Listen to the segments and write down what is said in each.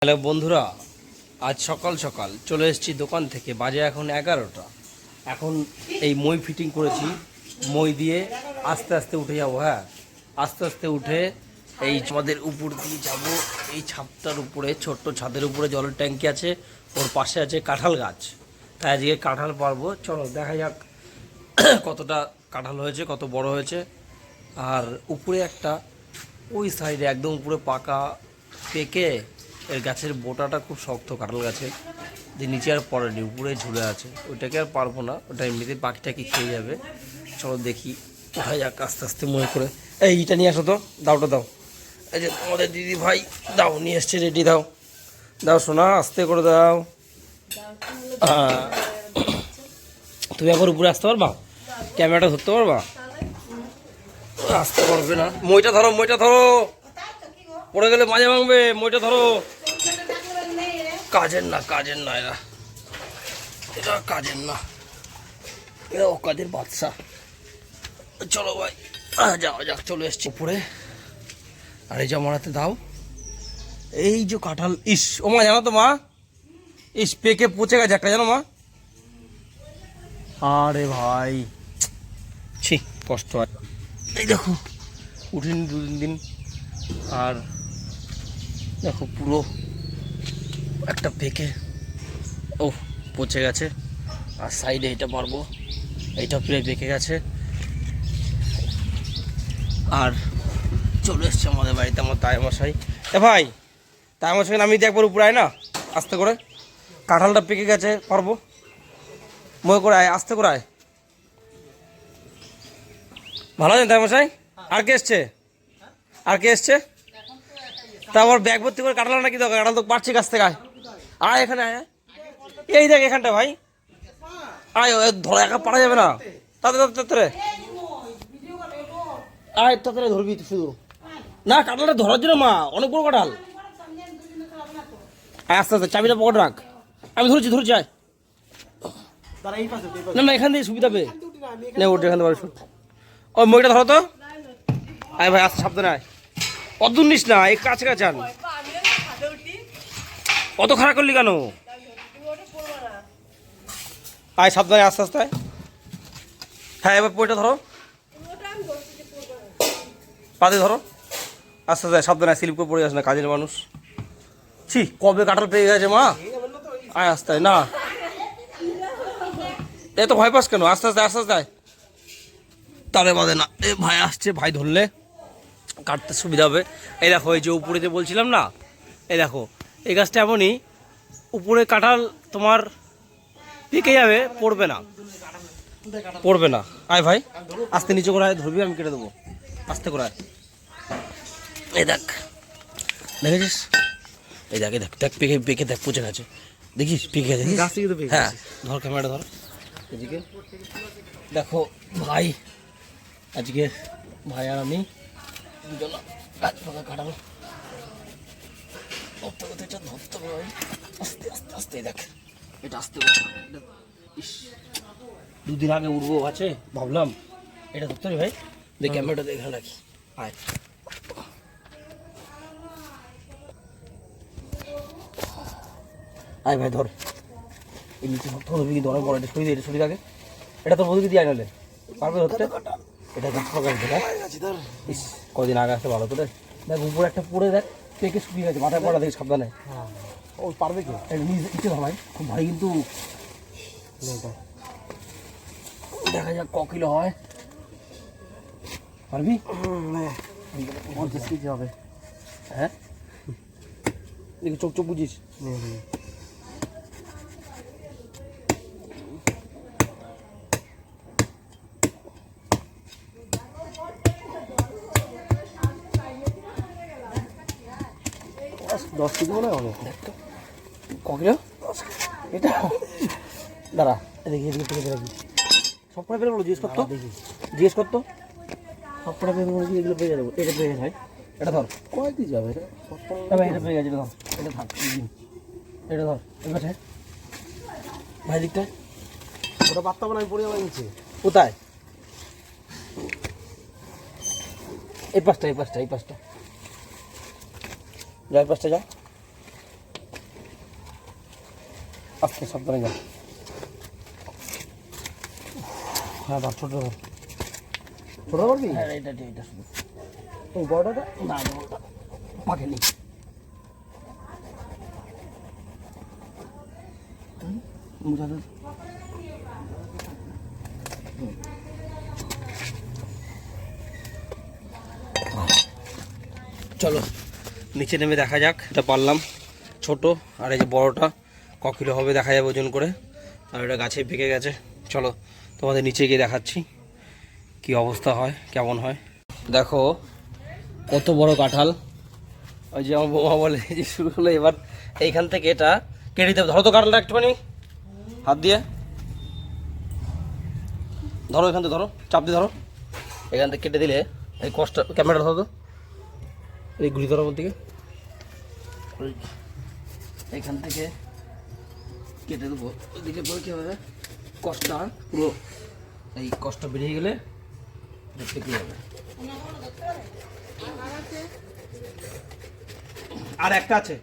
Hello বন্ধুরা, আজ সকাল সকাল চলে এসেছি দোকান থেকে। বাজে এখন 11টা। এখন এই মই ফিটিং করেছি। মই দিয়ে আস্তে আস্তে উঠে যাবো। হ্যাঁ, আস্তে আস্তে উঠে এই আমাদের উপর দিয়ে যাব। এই ছাদটার উপরে, ছোট্ট ছাদের উপরে জলের ট্যাঙ্কি আছে, ওর পাশে আছে কাঁঠাল গাছ। তাই আজকে কাঁঠাল পারবো। চলো দেখা যাক কতটা কাঁঠাল হয়েছে, কত বড় হয়েছে। আর উপরে একটা, ওই সাইডে একদম উপরে পাকা পেকে এর গাছের বোটাটা খুব শক্ত, কাঁঠাল গাছের, যে নিচে আর পড়েনি, উপরে ঝুলে আছে। ওইটাকে আর পারবো না, ওটা এমনিতে পাখিটাকে খেয়ে যাবে। চলো দেখি, কোথায় যাক আস্তে আস্তে মনে করে। এই ইটা নিয়ে আসো তো, দাওটা দাও। এই যে তোমাদের দিদি ভাই দাও নিয়ে এসছে, রেডি দাও। দাও শোনা, আস্তে করে দাও। তুমি একবার উপরে আসতে পারবা? ক্যামেরাটা ধরতে পারবা? আসতে পারবে না। মইটা ধরো, মইটা ধরো, পড়ে গেলে মাঝে ভাঙবে। মইটা ধরো। কাজের না, কাজের না, এরা এটা কাজের না, এরা ও কাজের বাদশা। চলো ভাই, যাওয়া যাক। চলে এসছি উপরে। আর এই যা মারাতে দাও। এই যে কাঁঠাল, ইস ও মা, জানো তো মা, ইস পেকে পচে গেছে একটা, জানো মা। আরে ভাই, ছি কষ্ট হয়। এই দেখো, উঠিনি 2-3 দিন। আর দেখো পুরো একটা পেকে ও পচে গেছে। আর সাইডে এটা পারবো, এইটা প্রায় পেকে গেছে। আর চলে এসছে আমাদের বাড়িতে আমার তাইমশাই। এ ভাই, তাইমশাই নামিয়ে দিয়ে একবার উপরে আয় না, আস্তে করে। কাঁঠালটা পেকে গেছে, পারবো। মনে করে আয়, আস্তে করে আয়। ভালো আছেন তাইমশাই? আর কে এসছে? আর কে এসছে? তারপর ব্যাগ ভর্তি করে কাঁঠাল নাকি দরকার? কাঁঠাল তো পারছি গাছ থেকে। আয় আয়, এখানে আয়। এই দেখ এখানটা ভাই, আয়। ধরা একা পারা যাবে না, তাড়াতাড়ি আয়, তাড়াতাড়ি ধরবি শুধু। না, কাঁঠালটা ধরার জন্য মা, অনেক বড় কাঁঠাল। আয় আস্তে আস্তে, চাবিটা পকেট রাখ। আমি ধরছি, আয়। না না, এখান থেকে সুবিধা পেয়ে ওটা, এখান থেকে ওই মইটা ধরো তো। আয় ভাই, আস্তে সাবধানে আয়। অত দূর নিস না, এই কাছে কাছে আন। অত খারাপ করলি কেন? আয় সাবধানে, আস্তে আস্তে আয়। হ্যাঁ, এবার পয়টা ধরো, পাতে ধরো, আস্তে আস্তে সাবধানে। স্লিপ করে পড়ে যাস না, কাজের মানুষ। ছি, কবে কাঁঠাল পেয়ে গেছে মা। আয় আস্তে, না এত ভয় পাস কেন? আস্তে আস্তে, আস্তে আস্তে আয়। তাহলে বাদে না। এ ভাই আসছে, ভাই ধরলে কাটতে সুবিধা হবে। এই দেখো, এই যে উপরে যে বলছিলাম না, এই দেখো এই গাছটা এমনই, উপরে কাঁঠাল তোমার পেকে যাবে, পড়বে না, পড়বে না। আয় ভাই, আস্তে নিচে করে আয়, ধরবি, আমি কেটে দেবো। আস্তে করে আয়। এই দেখ, দেখেছিস? এই দেখ, এই দেখ, দেখ পেকে পেকে দেখ, পচে গেছে। দেখিস পেকে গেছে। হ্যাঁ, ধর ক্যামেরাটা ধর। এদিকে দেখো ভাই, আজকে ভাই আর আমি দুজন গাছ পাকা কাটালো। ধরতে ধরতে ভাই, আস্তে আস্তে আস্তে। দেখ এটা আস্তে, ইস 2 দিন আগে উঠবো আছে, ভাবলাম এটা ধরতে হবে ভাই। দেখ ক্যামেরাটা দেখে রাখি। আয়, আয় ভাই ধর। এই নিচে ধরতে হবে কিন্তু অনেক বড়। এটা সরিয়ে দে, এটা সরিয়ে থাকে। এটা তোর বন্ধু দিয়ে আনলে পারবে ধরতে? এটা গাছ পাকা ইস, কদিন আগে আসতে ভালো করে। দেখ উপরে একটা পড়ে, দেখ পেকে শুকিয়ে গেছে, মাথায় পড়া, দেখি সাবধানে। ও পারবে কি? নিচে ধর ভাই, খুব ভাই কিন্তু। দেখা যাক ক কিলো হয়। পারবি? 50 কেজি হবে। হ্যাঁ, দেখি চোখ চোখ বুঝিস। দশ কেজি মনে হবে। দেখ তো ক কিলো এটা। দাঁড়া, দেখি এদিকে পেকে রাখবি। সব কটা পেরে বলো, জিজ্ঞেস করতো, জিজ্ঞেস করতো। সব কটা পেরে বলো, এগুলো পেয়ে যাবো। এটা পেয়ে গেছে ভাই, এটা ধর। কয় দিয়ে যাবে এটা? এটা পেয়ে গেছে, এটা ধর। এটা থাক, এটা ধর। এবার ভাই দিকটা, ওটা পাত্তা মানে আমি পড়ে যাবো নিচে। কোথায়? এই পাশটা, এই পাশটা, এই পাশটা, যা, এই পাশটা যা। আস্তে সাবধানে যা। হ্যাঁ ধর, ছোটো ধর, ছোটো করবি। হ্যাঁ এটা শুধু এই বড়টা না, বড়টা পাকে নি। চলো নিচে নেমে দেখা যাক। এটা পারলাম ছোট, আর এই যে বড়টা ক কিলো হবে দেখা যাবে ওজন করে। আর এটা গাছে পেকে গেছে। চলো তোমাদের নিচে গিয়ে দেখাচ্ছি কি অবস্থা হয়, কেমন হয়। দেখো কত বড় কাঁঠাল। ওই যে আমার বৌমা বলে যে শুরু হলো, এবার এইখান থেকে এটা কেটে দিতে হবে। ধরো তো কাঁঠালটা একটুখানি হাত দিয়ে ধরো, এখান থেকে ধরো, চাপ দিয়ে ধরো। এখান থেকে কেটে দিলে এই কষ্ট, ক্যামেরাটা ধরো তো, এই গুলি ধরার দিকে এখান থেকে কেটে দেবো। ওইদিকে পরে কী হবে, কষ্টটা পুরো এই কষ্ট বেরিয়ে গেলে পেকে যাবে। আর একটা আছে,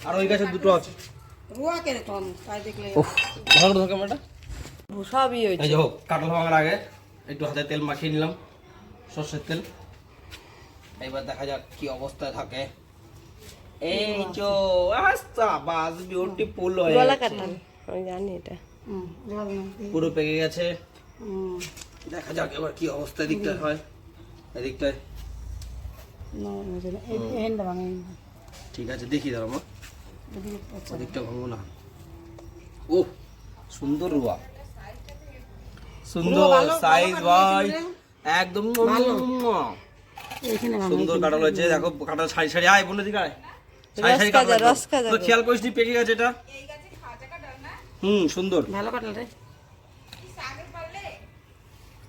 আর ওই গাছে দুটো আছে। ভালো করে ক্যামেরাটা সবই হয়েছে। এই যে হোক, কাঁঠাল ভাঙার আগে একটু হাতে তেল মাখিয়ে নিলাম, সর্ষের তেল। এবার দেখা যাক কি অবস্থায় থাকে। এই যে আস্তা বাস বিউটিফুল হয়ে গলা গেছে। কাঁঠাল আমি জানি এটা পুরো পেকে গেছে। দেখা যাক এবার কি অবস্থা দিকটা হয়। এদিকটায় ঠিক আছে, দেখি দাঁড়া মা, ওদিকটা ভাঙবো না। ও সুন্দর রুয়া, সুন্দর সাইজ ভাই, একদম সুন্দর কাঁঠাল হয়েছে। দেখো কাঁঠাল সারি সারি, আয় বোনের দিকে আয়, সারি সারি কাঁঠাল। তো খেয়াল করিস নি পেকে গেছে এটা। সুন্দর ভালো কাঁঠাল রে।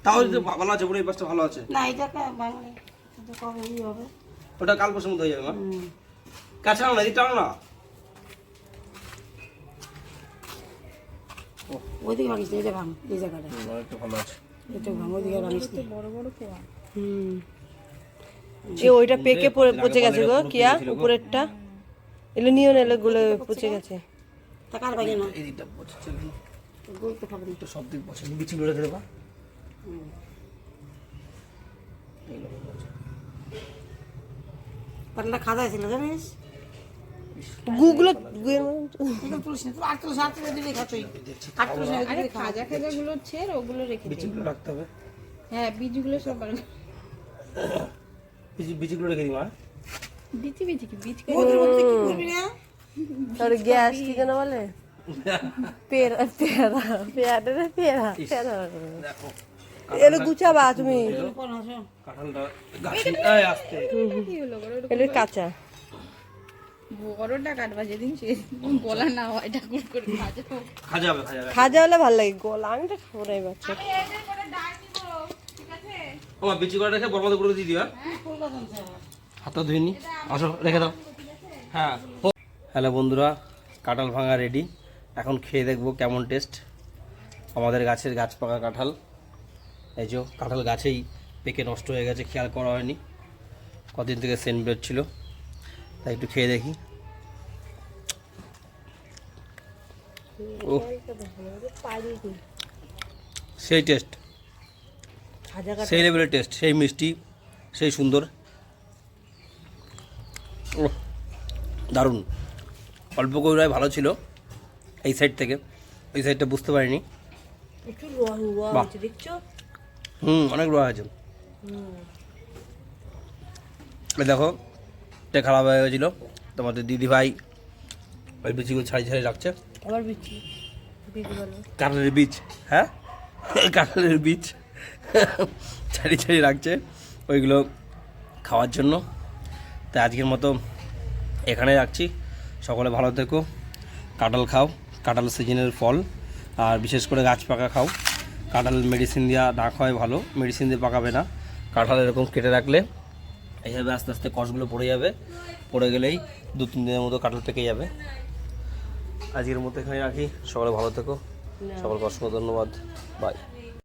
তাও ভালো আছে, পুরো এই পাশটা ভালো আছে। না এটা বাংলা এটা কবে হবে? ওটা কাল পরশুর মধ্যে হয়ে যাবে মা। কাছে আনো না, এদিকটা আনো না। ওইদিকে ভাঙিস না, এটা ভাঙ, এই জায়গাটা একটু ভালো আছে, এটা ভাঙ, ওইদিকে ভাঙিস না। বড় বড় কোয়া। এ ওইটা পেকে পচে গেছে গো, কিয়া উপরেরটা এলে নিও না, এলে গুলো পচে গেছে। টাকার ভাঙে না, এই দিকটা পচেছে, গোল তো খাবে না, তো সব দিক পচে। বিচিগুলো রেখে দেবা। পাতলা খাজা ছিল জানিস, গুগলো গুয়ের মতো তুলসী না, আর তুলসী আর তুলসী দিবি খাচ্ছই, আর তুলসী আরে খাজা খাজাগুলো ছেড়ে ওগুলো রেখে দে। বিচিগুলো রাখতে হবে। হ্যাঁ বীজগুলো সব বার বিচিগুলো রেখে দিই মা। বিচি বিচি কি বীজ কি করবি না? আর গ্যাস কি যেন বলে, পেয়ারা পেয়ারা পেয়ারা পেয়ারা পেয়ারা। দেখো এলো গুছাবা তুমি, কাঁঠালটা গাছে এই আসতে কি হলো এলো কাঁচা বড়টা কাটবা যেদিন সে গলা না হয় ঠাকুর করে খাজা হবে, খাজা হলে ভালো লাগে। গলা আমি তো খাবো না এই বাচ্চা। আমার বিচি করে রেখে বরবাদ করে দিয়ে দিবা। হাতটা ধুয়ে নি, আসো রেখে দাও। হ্যাঁ হ্যালো বন্ধুরা, কাঁঠাল ভাঙা রেডি। এখন খেয়ে দেখবো কেমন টেস্ট। আমাদের গাছের গাছ পাকা কাঁঠাল। এই যে কাঁঠাল গাছেই পেকে নষ্ট হয়ে গেছে, খেয়াল করা হয়নি, কদিন থেকে সেন্ট বেরোচ্ছিল, তাই একটু খেয়ে দেখি। ও সেই টেস্ট, সেই লেভেলের টেস্ট, সেই মিষ্টি, সেই সুন্দর। ও দারুণ। অল্প করে ভালো ছিল এই সাইড থেকে, ওই সাইডটা বুঝতে পারিনি। অনেক রোয়া আছে। দেখো এটা খারাপ হয়ে গেছিলো, তোমাদের দিদি ভাই ওই বীজগুলো ছাড়ি ছাড়ি রাখছে। কাঁঠালের বীজ, হ্যাঁ কাঁঠালের বীজ ছাড়ি ছাড়ি রাখছে ওইগুলো খাওয়ার জন্য। তাই আজকের মতো এখানে রাখছি। সকলে ভালো থেকো, কাঁঠাল খাও, কাঁঠাল সিজনের ফল, আর বিশেষ করে গাছ পাকা খাও। কাঁঠাল মেডিসিন দেওয়া না খাওয়াই ভালো, মেডিসিন দিয়ে পাকাবে না। কাঁঠাল এরকম কেটে রাখলে এইভাবে আস্তে আস্তে কষগুলো পড়ে যাবে, পড়ে গেলেই 2-3 দিনের মতো কাঁঠাল পেকে যাবে। আজকের মতো এখানে রাখি, সকলে ভালো থেকো, সকলকে অসংখ্য ধন্যবাদ, বাই।